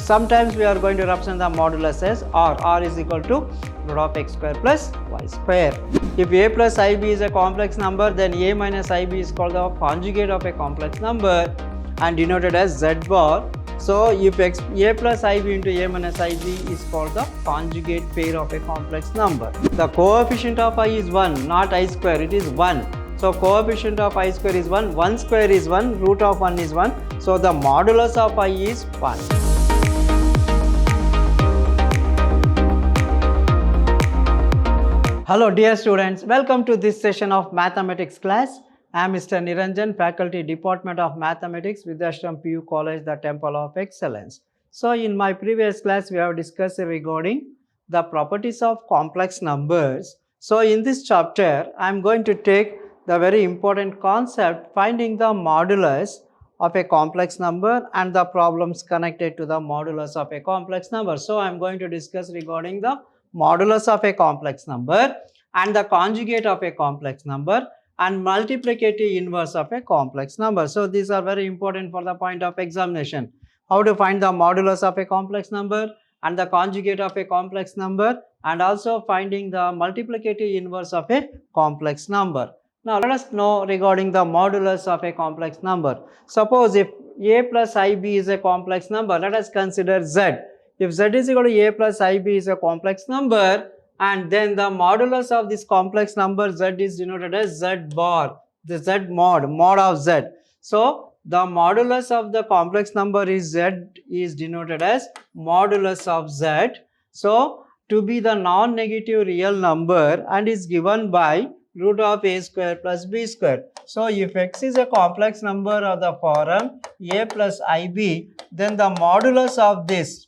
Sometimes we are going to represent the modulus as r is equal to root of x square plus y square. If a plus ib is a complex number, then a minus ib is called the conjugate of a complex number and denoted as z bar. So if a plus ib into a minus ib is called the conjugate pair of a complex number. The coefficient of I is 1, not I square, it is 1. So coefficient of I square is 1, 1 square is 1, root of 1 is 1. So the modulus of I is 1. Hello dear students, welcome to this session of mathematics class. I am Mr. Niranjan, Faculty Department of Mathematics, Vidhyaashram PU College, the Temple of Excellence. So in my previous class, we have discussed regarding the properties of complex numbers. So in this chapter, I am going to take the very important concept, finding the modulus of a complex number and the problems connected to the modulus of a complex number. So I am going to discuss regarding the modulus of a complex number and the conjugate of a complex number and multiplicative inverse of a complex number. So these are very important for the point of examination. How to find the modulus of a complex number and the conjugate of a complex number, and also finding the multiplicative inverse of a complex number. Now let us know regarding the modulus of a complex number. Suppose if a plus ib is a complex number, let us consider z. If z is equal to a plus ib is a complex number, and then the modulus of this complex number z is denoted as z bar, the z mod of z. So the modulus of the complex number is z is denoted as modulus of z. So to be the non-negative real number and is given by root of a square plus b square. So if x is a complex number of the form a plus ib, then the modulus of this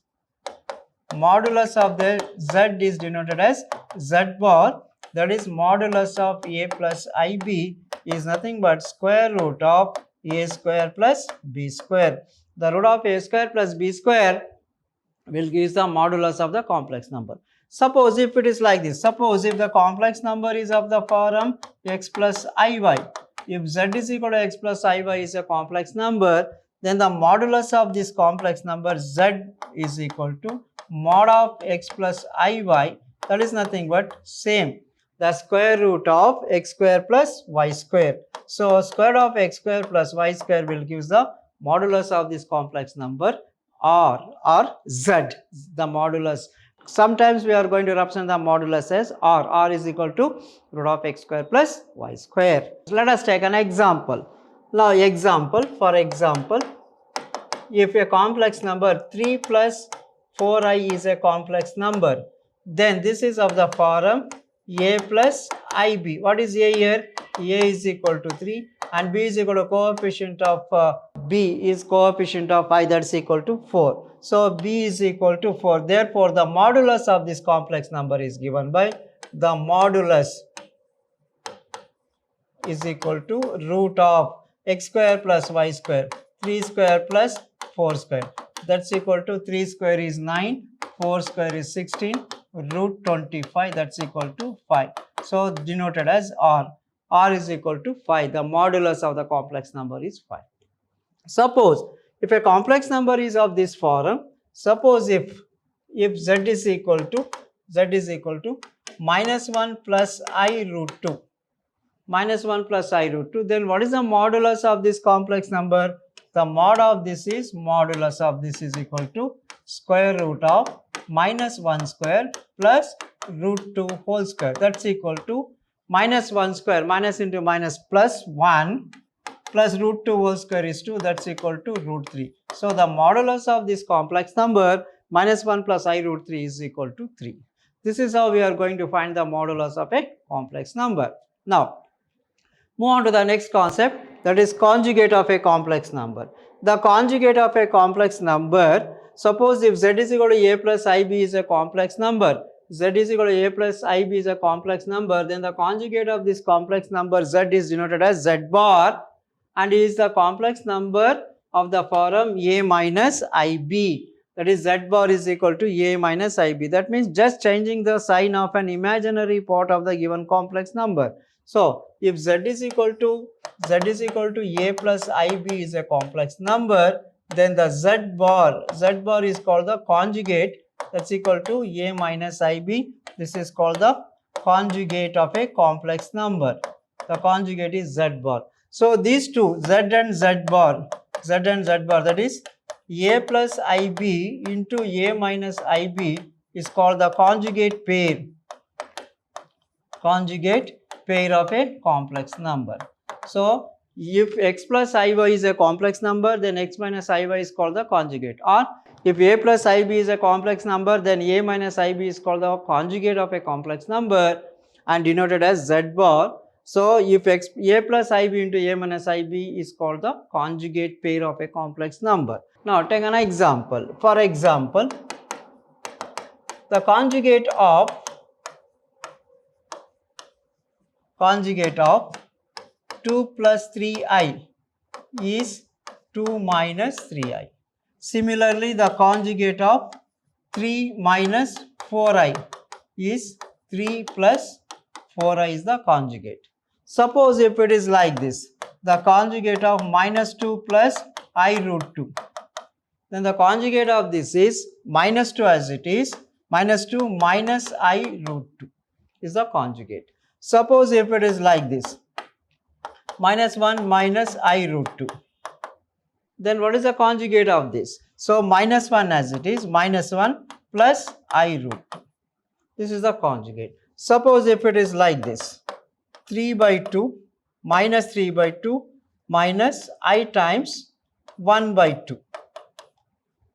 the z is denoted as z bar, that is modulus of a plus ib is nothing but square root of a square plus b square. The root of a square plus b square will give the modulus of the complex number. Suppose if it is like this, suppose if the complex number is of the form x plus iy, if z is equal to x plus iy is a complex number, then the modulus of this complex number z is equal to mod of x plus iy, that is nothing but same, the square root of x square plus y square. So square of x square plus y square will give the modulus of this complex number r or z, the modulus. Sometimes we are going to represent the modulus as r is equal to root of x square plus y square. Let us take an example. Now for example, if a complex number 3 plus 4i is a complex number, then this is of the form a plus ib. What is a here? A is equal to 3 and b is equal to coefficient of b is coefficient of I, that's equal to 4. So b is equal to 4. Therefore, the modulus of this complex number is given by the modulus is equal to root of x square plus y square, 3 square plus 4 square. That's equal to 3 square is 9, 4 square is 16, root 25, that's equal to 5. So denoted as r. R is equal to 5. The modulus of the complex number is 5. Suppose if a complex number is of this form, suppose if z is equal to minus 1 plus I root 2, minus 1 plus I root 2, then what is the modulus of this complex number? The mod of this is modulus of this is equal to square root of minus 1 square plus root 2 whole square, that's equal to minus 1 square, minus into minus plus 1 plus root 2 whole square is 2, that's equal to root 3. So the modulus of this complex number minus 1 plus I root 3 is equal to 3. This is how we are going to find the modulus of a complex number. Now move on to the next concept, that is conjugate of a complex number. The conjugate of a complex number, suppose if z is equal to a plus ib is a complex number, z is equal to a plus ib is a complex number, then the conjugate of this complex number z is denoted as z bar and is the complex number of the form a minus ib, that is z bar is equal to a minus ib. That means just changing the sign of an imaginary part of the given complex number. So if z is equal to a plus ib is a complex number, then the z bar is called the conjugate, that's equal to a minus ib. This is called the conjugate of a complex number. The conjugate is z bar. So these two, z and z bar, that is a plus ib into a minus ib is called the conjugate pair of a complex number. So if x plus iy is a complex number, then x minus iy is called the conjugate. Or if a plus ib is a complex number, then a minus ib is called the conjugate of a complex number and denoted as z bar. So if a plus ib into a minus ib is called the conjugate pair of a complex number. Now take an example. For example, the conjugate of 2 plus 3i is 2 minus 3i. Similarly, the conjugate of 3 minus 4i is 3 plus 4i is the conjugate. Suppose if it is like this, the conjugate of minus 2 plus I root 2, then the conjugate of this is minus 2 as it is, minus 2 minus I root 2 is the conjugate. Suppose if it is like this, minus 1 minus I root 2, then what is the conjugate of this? So minus 1 as it is, minus 1 plus I root 2. This is the conjugate. Suppose if it is like this, 3 by 2 minus 3 by 2 minus I times 1 by 2.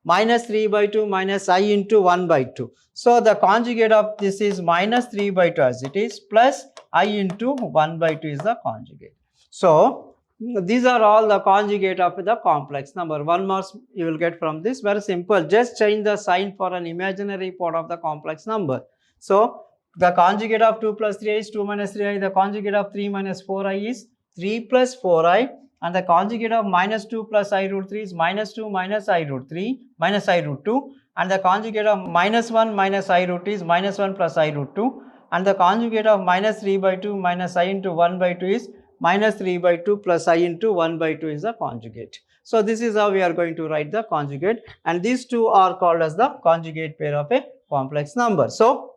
Minus 3 by 2 minus I into 1 by 2. So the conjugate of this is minus 3 by 2 as it is, plus I into 1 by 2 is the conjugate. So these are all the conjugate of the complex number. One more you will get from this, very simple. Just change the sign for an imaginary part of the complex number. So the conjugate of 2 plus 3i is 2 minus 3i. The conjugate of 3 minus 4i is 3 plus 4i. And the conjugate of minus 2 plus I root 3 is minus 2 minus I root 3 minus I root 2. And the conjugate of minus 1 minus I root is minus 1 plus I root 2. And the conjugate of minus 3 by 2 minus I into 1 by 2 is minus 3 by 2 plus I into 1 by 2 is the conjugate. So this is how we are going to write the conjugate. And these two are called as the conjugate pair of a complex number. So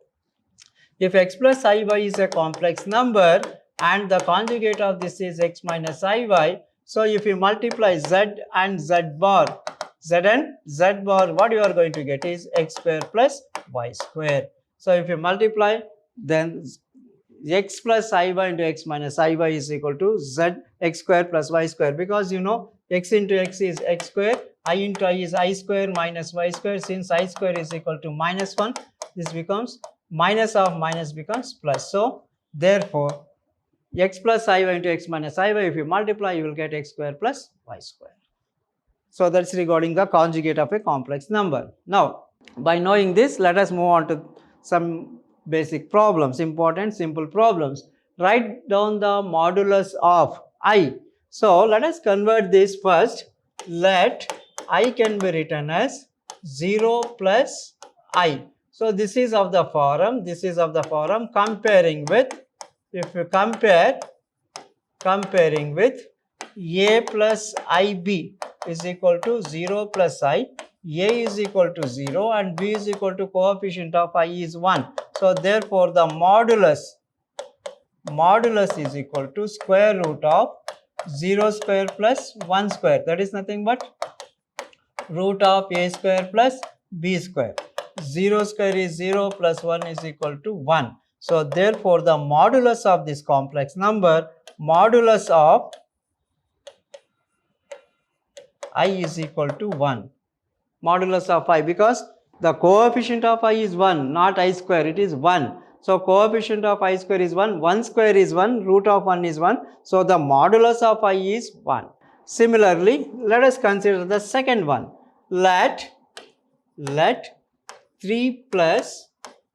if x plus iy is a complex number and the conjugate of this is x minus iy, so if you multiply z and z bar, what you are going to get is x square plus y square. So if you multiply, then x plus iy into x minus iy is equal to z x square plus y square, because you know x into x is x square, I into I is I square minus y square. Since I square is equal to minus 1, this becomes minus of minus becomes plus. So therefore x plus iy into x minus iy, if you multiply, you will get x square plus y square. So that's regarding the conjugate of a complex number. Now by knowing this, let us move on to some basic problems, important simple problems. Write down the modulus of I. So let us convert this first. Let I can be written as 0 plus I. So this is of the form, comparing with, if you comparing with a plus ib is equal to 0 plus I, a is equal to 0 and b is equal to coefficient of I is 1. So therefore the modulus is equal to square root of 0 square plus 1 square, that is nothing but root of a square plus b square. 0 square is 0 plus 1 is equal to 1. So therefore the modulus of this complex number, modulus of I is equal to 1. Modulus of I, because the coefficient of I is 1, not I square, it is 1. So coefficient of I square is 1, 1 square is 1, root of 1 is 1. So the modulus of I is 1. Similarly, let us consider the second one. Let 3 plus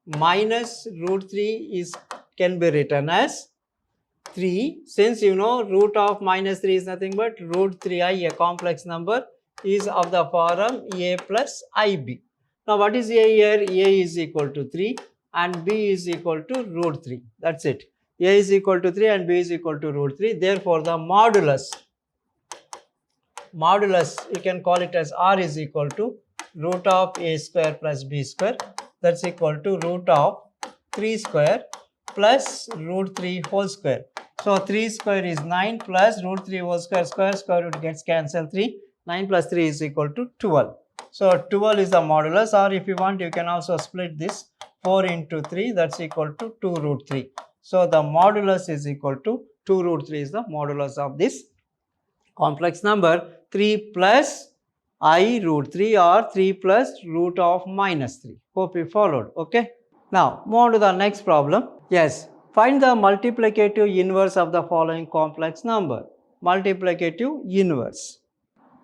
minus root 3 can be written as 3. Since you know root of minus 3 is nothing but root 3i, a complex number, is of the form a plus ib. Now what is a here? A is equal to 3 and b is equal to root 3. That's it. A is equal to 3 and b is equal to root 3. Therefore the modulus modulus, you can call it as r is equal to root of a square plus b square, that's equal to root of 3 square plus root 3 whole square. So 3 square is 9 plus root 3 whole square, square root gets cancelled 3, 9 plus 3 is equal to 12. So 12 is the modulus, or if you want you can also split this 4 into 3, that's equal to 2 root 3. So the modulus is equal to 2 root 3 is the modulus of this complex number 3 plus I root 3 or 3 plus root of minus 3. Hope you followed. Okay. Now move on to the next problem. Yes. Find the multiplicative inverse of the following complex number. Multiplicative inverse.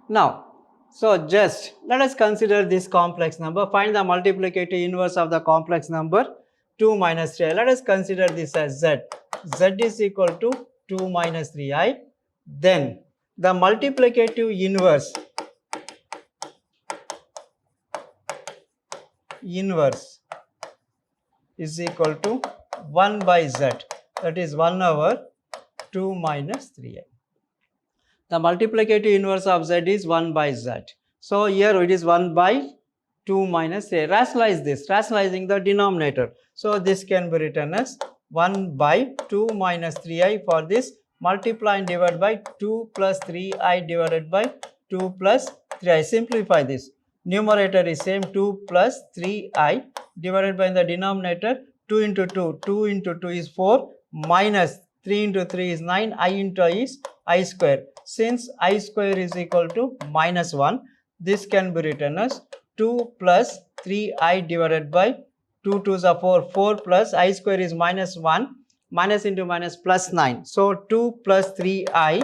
Now, so just let us consider this complex number. Find the multiplicative inverse of the complex number 2 minus 3i. Let us consider this as z. Z is equal to 2 minus 3i. Then the multiplicative inverse is equal to 1 by z, that is 1 over 2 minus 3i. The multiplicative inverse of z is 1 by z. So here it is 1 by 2 minus 3. Rationalize this, rationalizing the denominator. So this can be written as 1 by 2 minus 3i. For this, multiply and divide by 2 plus 3i divided by 2 plus 3i. Simplify this. Numerator is same, 2 plus 3i divided by the denominator 2 into 2. 2 into 2 is 4 minus 3 into 3 is 9. I into I is I square. Since I square is equal to minus 1, this can be written as 2 plus 3i divided by 2 2s are 4. 4 plus I square is minus 1. Minus into minus plus 9. So 2 plus 3i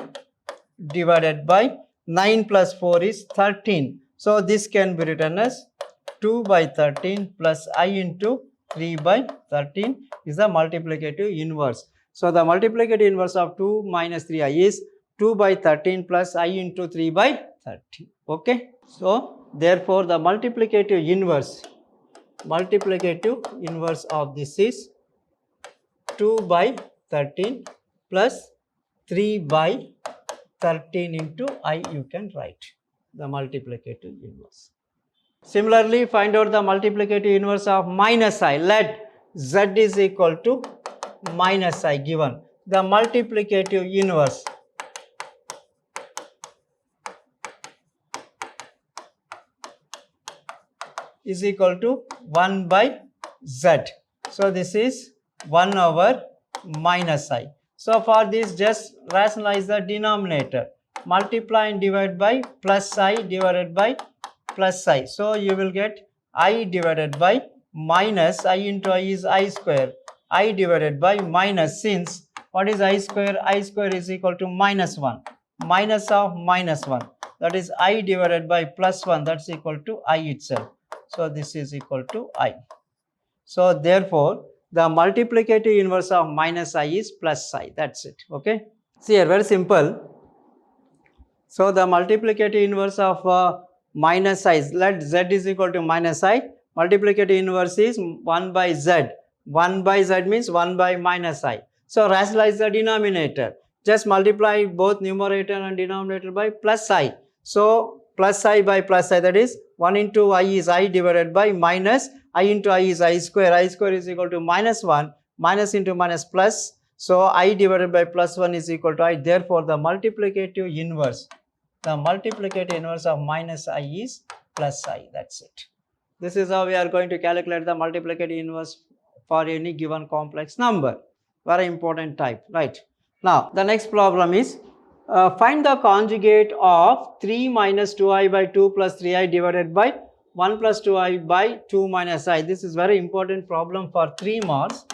divided by 9 plus 4 is 13. So this can be written as 2 by 13 plus I into 3 by 13 is the multiplicative inverse. So the multiplicative inverse of 2 minus 3i is 2 by 13 plus I into 3 by 13. Okay. So therefore the multiplicative inverse of this is 2 by 13 plus 3 by 13 into I, you can write the multiplicative inverse. Similarly, find out the multiplicative inverse of minus I. Let z is equal to minus I given. The multiplicative inverse is equal to 1 by z. So this is 1 over minus I. So for this, just rationalize the denominator. Multiply and divide by plus I divided by plus I. So you will get I divided by minus I into I is I square. I divided by minus, since what is I square? I square is equal to minus 1. Minus of minus 1. That is I divided by plus 1. That's equal to I itself. So this is equal to I. So therefore, the multiplicative inverse of minus I is plus I. That's it. Okay. See here, very simple. So the multiplicative inverse of minus I, let z is equal to minus I. Multiplicative inverse is 1 by z. 1 by z means 1 by minus I. So rationalize the denominator. Just multiply both numerator and denominator by plus I. So plus I by plus I, that is 1 into I is I divided by minus I into I is I square. I square is equal to minus 1. Minus into minus plus. So I divided by plus 1 is equal to I. Therefore the multiplicative inverse of minus I is plus I. That's it. This is how we are going to calculate the multiplicative inverse for any given complex number. Very important type, right? Now the next problem is find the conjugate of 3 minus 2i by 2 plus 3i divided by 1 plus 2i by 2 minus I. This is very important problem for 3 marks.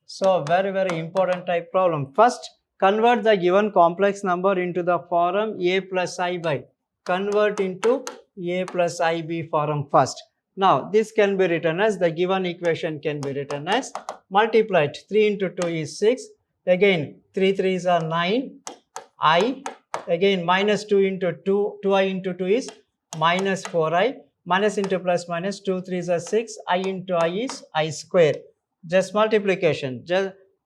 So very important type problem. First, convert the given complex number into the form a plus I by. Convert into a plus ib form first. Now this can be written as, the given equation can be written as, multiplied 3 into 2 is 6. Again 3 3s are 9. I, again minus 2 into 2, 2i into 2 is minus 4i. Minus into plus minus, 2 3s are 6. I into I is I square. Just multiplication.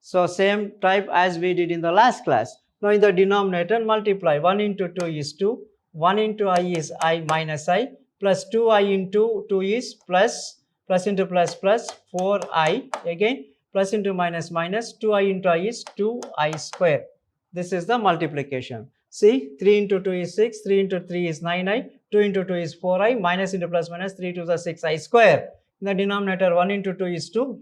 So same type as we did in the last class. Now in the denominator, multiply. 1 into 2 is 2. 1 into I is I minus I, plus 2I into 2 is plus into plus 4I, again plus into minus minus, 2I into I is 2I square. This is the multiplication. See, 3 into 2 is 6, 3 into 3 is 9I, 2 into 2 is 4I, minus into plus minus, 3 to the 6I square. In the denominator, 1 into 2 is 2,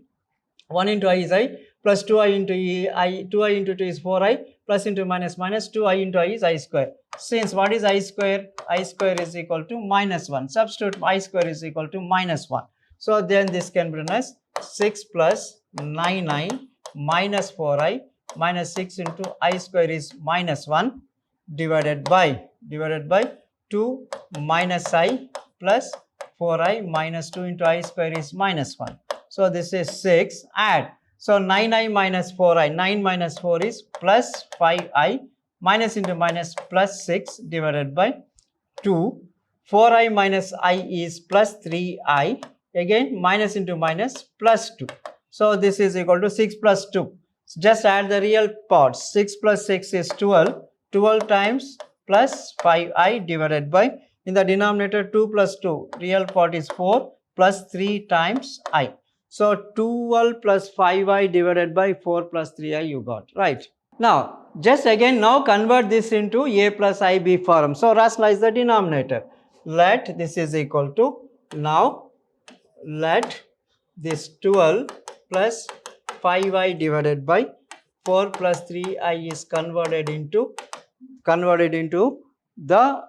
1 into I is I, plus 2I into I, 2I into 2 is 4I, plus into minus minus, 2I into I is I square. Since what is I square? I square is equal to minus 1. Substitute I square is equal to minus 1. So then this can be written as 6 plus 9I minus 4I minus 6 into I square is minus 1 divided by 2 minus I plus 4I minus 2 into I square is minus 1. So this is 6, add. So 9I minus 4I, 9 minus 4 is plus 5I, minus into minus plus 6 divided by 2. 4I minus I is plus 3I, again minus into minus plus 2. So this is equal to 6 plus 2. Just add the real parts. 6 plus 6 is 12. 12 times plus 5I divided by, in the denominator 2 plus 2, real part is 4 plus 3 times I. So 12 plus 5I divided by 4 plus 3I you got, right? Now, just again now convert this into A plus IB form. So rationalize the denominator. Let this is equal to, now let this 12 plus 5I divided by 4 plus 3I is converted into the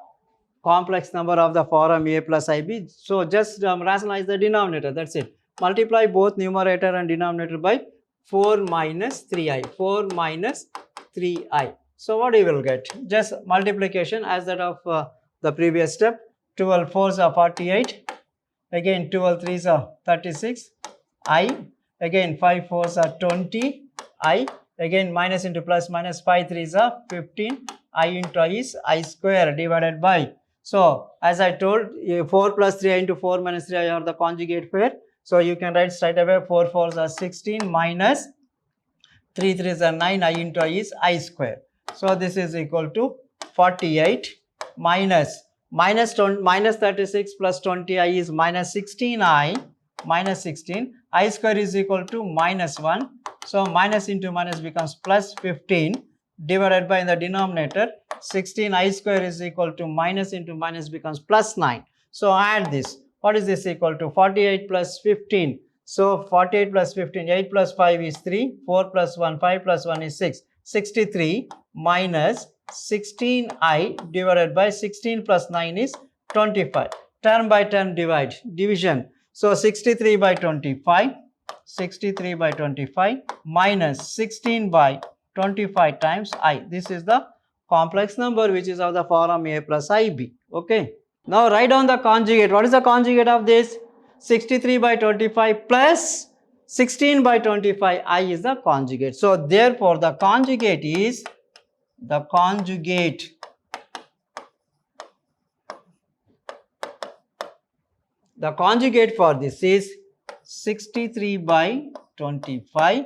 complex number of the form A plus IB. So just rationalize the denominator, that's it. Multiply both numerator and denominator by 4 minus 3I. 4 minus 3I. So what you will get? Just multiplication as that of the previous step. 12 4s are 48. Again 12 3s are 36. I. Again 5 4s are 20. I. Again minus into plus minus, 5 3s are 15. I into I is I square divided by. So as I told, 4 plus 3I into 4 minus 3I are the conjugate pair. So you can write straight away 4 4s are 16 minus 3 3s are 9, I into I is I square. So this is equal to 48 minus 36 plus 20I is minus 16I minus 16. I square is equal to minus 1. So minus into minus becomes plus 15 divided by, in the denominator 16 I square is equal to minus into minus becomes plus 9. So add this. What is this equal to? 48 plus 15. So 48 plus 15, 8 plus 5 is 3, 4 plus 1, 5 plus 1 is 6. 63 minus 16I divided by 16 plus 9 is 25. Term by term division. So 63 by 25, 63 by 25 minus 16 by 25 times I. This is the complex number which is of the form A plus IB. Okay. Now write down the conjugate. What is the conjugate of this? 63 by 25 plus 16 by 25 I is the conjugate. So therefore the conjugate is the conjugate for this is 63 by 25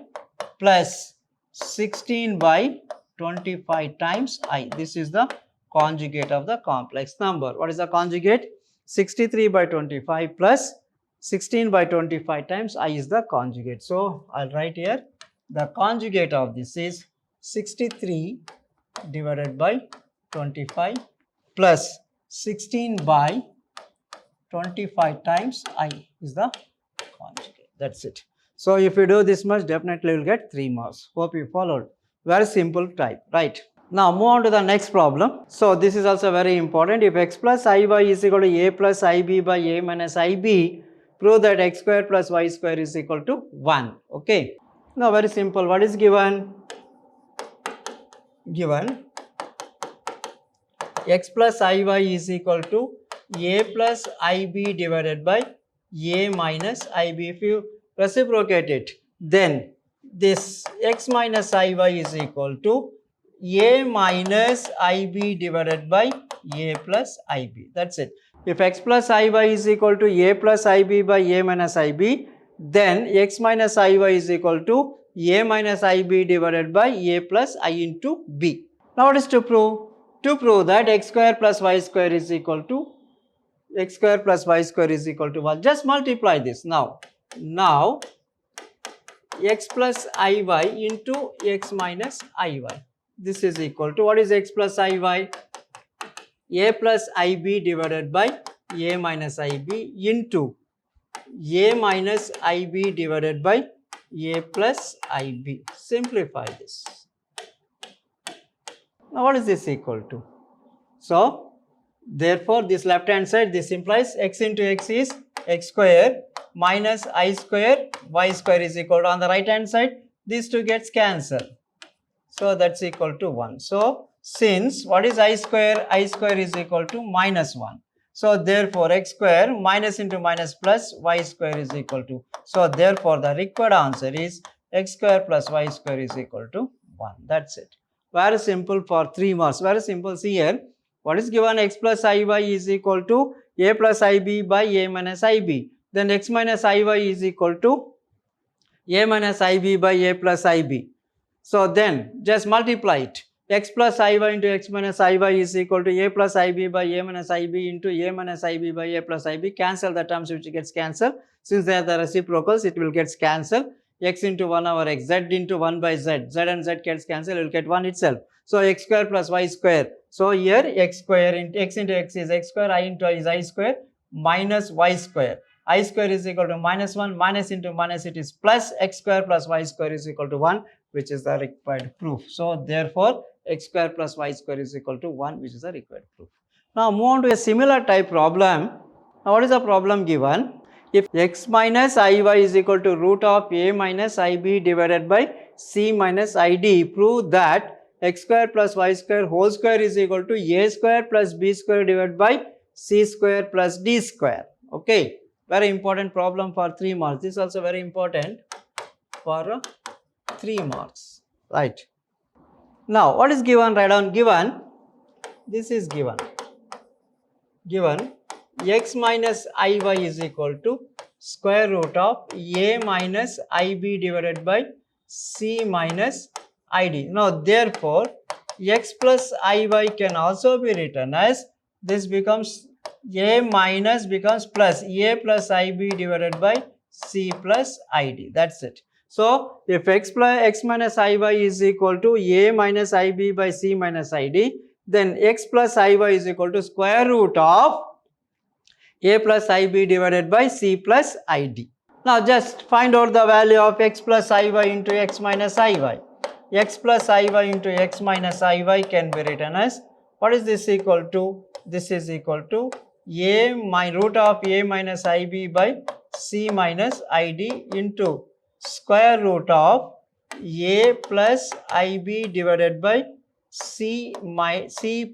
plus 16 by 25 times I. This is the conjugate of the complex number. What is the conjugate? 63 by 25 plus 16 by 25 times I is the conjugate. So I'll write here the conjugate of this is 63 divided by 25 plus 16 by 25 times I is the conjugate. That's it. So if you do this much, definitely you will get 3 marks. Hope you followed. Very simple type, right? Now move on to the next problem. So this is also very important. If x plus iy is equal to a plus ib by a minus ib, prove that x square plus y square is equal to 1. Okay. Now very simple. What is given? Given x plus iy is equal to a plus ib divided by a minus ib. If you reciprocate it, then this x minus iy is equal to a minus ib divided by a plus ib. That's it. If x plus iy is equal to a plus ib by a minus ib, then x minus iy is equal to a minus ib divided by a plus I into b. Now what is to prove? To prove that x square plus y square is equal to x square plus y square is equal to 1, just multiply this now. Now x plus iy into x minus iy. This is equal to, what is x plus iy? A plus ib divided by a minus ib into a minus ib divided by a plus ib. Simplify this. Now what is this equal to? So therefore this left hand side, this implies x into x is x square minus I square y square is equal to, on the right hand side these two gets cancelled. So that's equal to 1. So since what is I square? I square is equal to minus 1. So therefore x square minus into minus plus y square is equal to. So therefore the required answer is x square plus y square is equal to 1. That's it. Very simple for 3 marks. Very simple. See here. What is given? X plus iy is equal to a plus ib by a minus ib. Then x minus iy is equal to a minus ib by a plus ib. So then just multiply it. X plus iy into x minus iy is equal to a plus ib by a minus ib into a minus ib by a plus ib. Cancel the terms which gets cancelled. Since they are the reciprocals, it will get cancelled. X into 1 over x, z into 1 by z. Z and z gets cancelled, you will get 1 itself. So x square plus y square. So here x square into x is x square, I into I is I square minus y square. I square is equal to minus 1, minus into minus it is plus, x square plus y square is equal to 1, which is the required proof. So therefore x square plus y square is equal to 1, which is the required proof. Now move on to a similar type problem. Now what is the problem given? If x minus iy is equal to root of a minus ib divided by c minus id, prove that x square plus y square whole square is equal to a square plus b square divided by c square plus d square. Okay, very important problem for 3 marks. This is also very important for 3 marks. Right. Now what is given? Write down given. This is given. Given x minus iy is equal to square root of a minus ib divided by c minus id. Now therefore x plus iy can also be written as, this becomes a minus becomes plus a plus ib divided by c plus id. That's it. So if x minus iy is equal to a minus ib by c minus id, then x plus iy is equal to square root of a plus ib divided by c plus id. Now just find out the value of x plus iy into x minus iy. X plus iy into x minus iy can be written as, what is this equal to? This is equal to root of a minus ib by c minus id into square root of a plus ib divided by c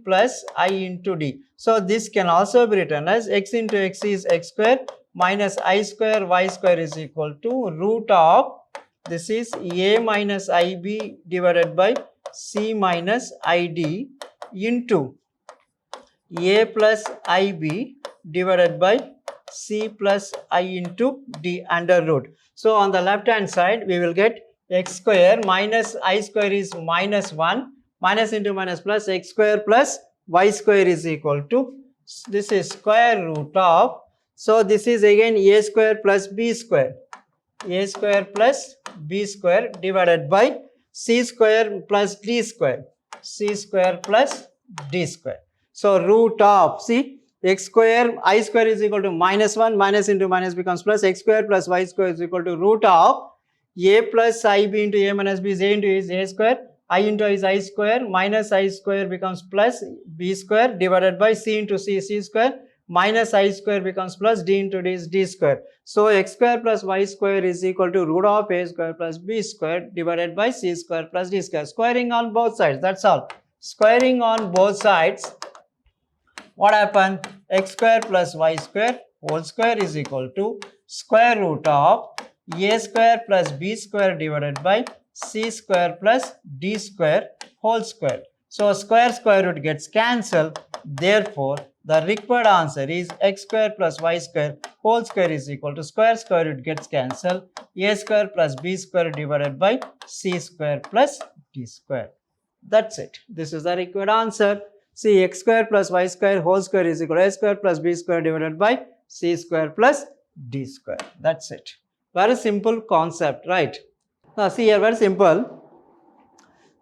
plus I into d. So this can also be written as x into x is x square minus I square y square is equal to root of, this is a minus ib divided by c minus id into a plus ib divided by c plus I into d under root. So on the left hand side we will get x square minus I square is minus 1, minus into minus plus x square plus y square is equal to, this is square root of, so this is again a square plus b square, a square plus b square divided by c square plus d square, c square plus d square. So root of, see, x square, I square is equal to minus 1, minus into minus becomes plus, x square plus y square is equal to root of a plus ib into a minus b is a into is a square, I into I is I square, minus I square becomes plus b square divided by c into c square, minus I square becomes plus d into d is d square. So x square plus y square is equal to root of a square plus b square divided by c square plus d square. Squaring on both sides, that's all. Squaring on both sides, what happened? X square plus y square whole square is equal to square root of a square plus b square divided by c square plus d square whole square. So square root gets cancelled. Therefore, the required answer is x square plus y square whole square is equal to square root gets cancelled, a square plus b square divided by c square plus d square. That's it. This is the required answer. See, x square plus y square whole square is equal to a square plus b square divided by c square plus d square. That's it. Very simple concept, right? Now see here, very simple.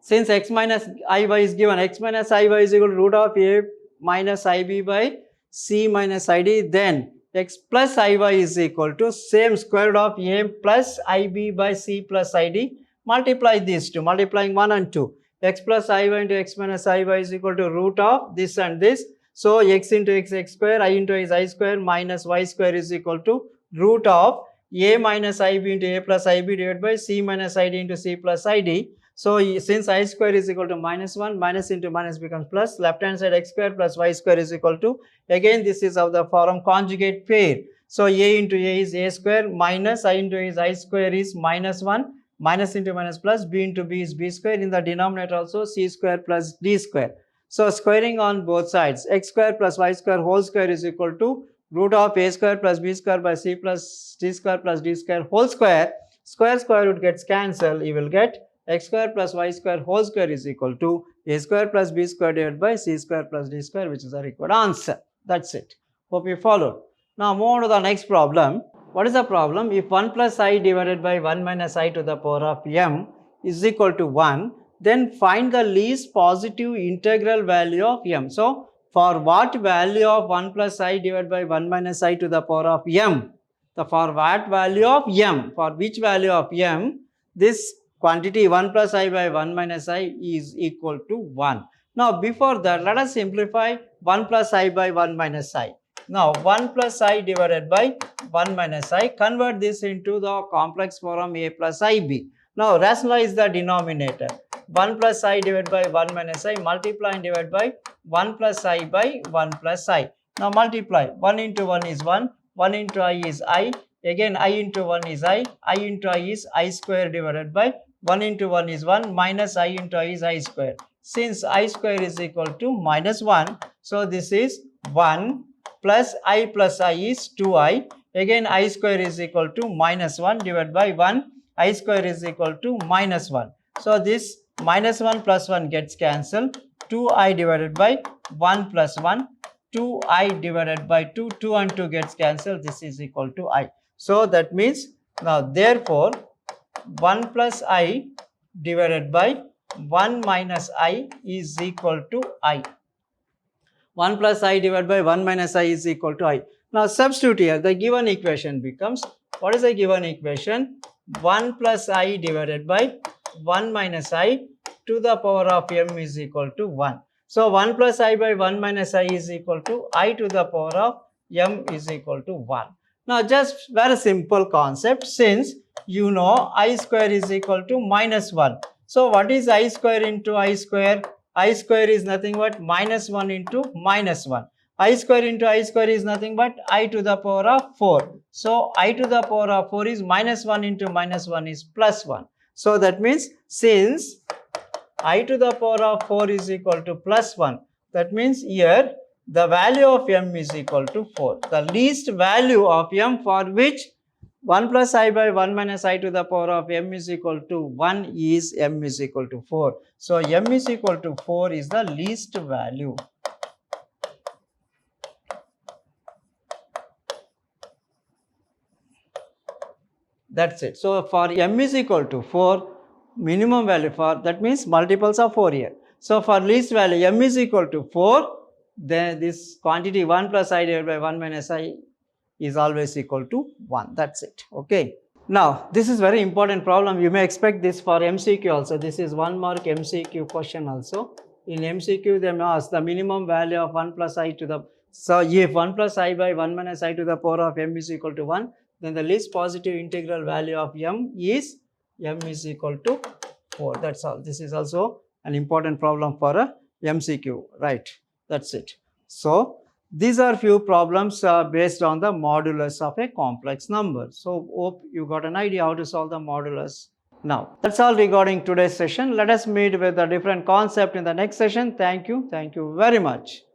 Since x minus iy is given, x minus iy is equal to root of a minus ib by c minus id, then x plus iy is equal to same square root of a plus ib by c plus id. Multiply these two, multiplying 1 and 2. X plus iy into x minus iy is equal to root of this and this. So x into x square, I into I square minus y square is equal to root of a minus ib into a plus ib divided by c minus id into c plus id. So since I square is equal to minus 1, minus into minus becomes plus. Left hand side x square plus y square is equal to, again this is of the form conjugate pair. So a into a is a square minus I into a is I square is minus 1. Minus into minus plus, b into b is b square. In the denominator also c square plus d square. So squaring on both sides, x square plus y square whole square is equal to root of a square plus b square by c plus d square plus d square whole square. Square root gets cancelled. You will get x square plus y square whole square is equal to a square plus b square divided by c square plus d square, which is the required answer. That's it. Hope you followed. Now move on to the next problem. What is the problem? If 1 plus I divided by 1 minus I to the power of m is equal to 1, then find the least positive integral value of m. So, for what value of 1 plus I divided by 1 minus I to the power of m? For what value of m? For which value of m? This quantity 1 plus I by 1 minus I is equal to 1. Now, before that, let us simplify 1 plus I by 1 minus I. Now, 1 plus I divided by 1 minus I, convert this into the complex form a plus ib. Now, rationalize the denominator. 1 plus I divided by 1 minus I, multiply and divide by 1 plus I by 1 plus I. Now, multiply. 1 into 1 is 1, 1 into I is I, again I into 1 is I into I is I square divided by 1 into 1 is 1, minus I into I is I square. Since I square is equal to minus 1, so this is 1 plus I is 2i. Again I square is equal to minus 1 divided by 1. I square is equal to minus 1. So this minus 1 plus 1 gets cancelled. 2i divided by 1 plus 1. 2i divided by 2. 2 and 2 gets cancelled. This is equal to I. So that means now therefore 1 plus I divided by 1 minus I is equal to I. 1 plus I divided by 1 minus I is equal to I. Now substitute here. The given equation becomes, what is the given equation? 1 plus I divided by 1 minus I to the power of m is equal to 1. So 1 plus I by 1 minus I is equal to I to the power of m is equal to 1. Now just very simple concept, since you know I square is equal to minus 1. So what is I square into I square? I square is nothing but minus 1 into minus 1. I square into I square is nothing but I to the power of 4. So I to the power of 4 is minus 1 into minus 1 is plus 1. So that means since I to the power of 4 is equal to plus 1, that means here the value of m is equal to 4. The least value of m for which 1 plus I by 1 minus I to the power of m is equal to 1 is m is equal to 4. So m is equal to 4 is the least value. That's it. So for m is equal to 4, minimum value for, that means multiples of 4 here. So for least value m is equal to 4, then this quantity 1 plus I divided by 1 minus I is always equal to 1. That's it. Okay. Now, this is very important problem. You may expect this for MCQ also. This is 1 mark MCQ question also. In MCQ, they may ask the minimum value of 1 plus I to the... So, if 1 plus I by 1 minus I to the power of m is equal to 1, then the least positive integral value of m is equal to 4. That's all. This is also an important problem for a MCQ. Right. That's it. So, these are few problems based on the modulus of a complex number. So, hope you got an idea how to solve the modulus. Now, that's all regarding today's session. Let us meet with a different concept in the next session. Thank you. Thank you very much.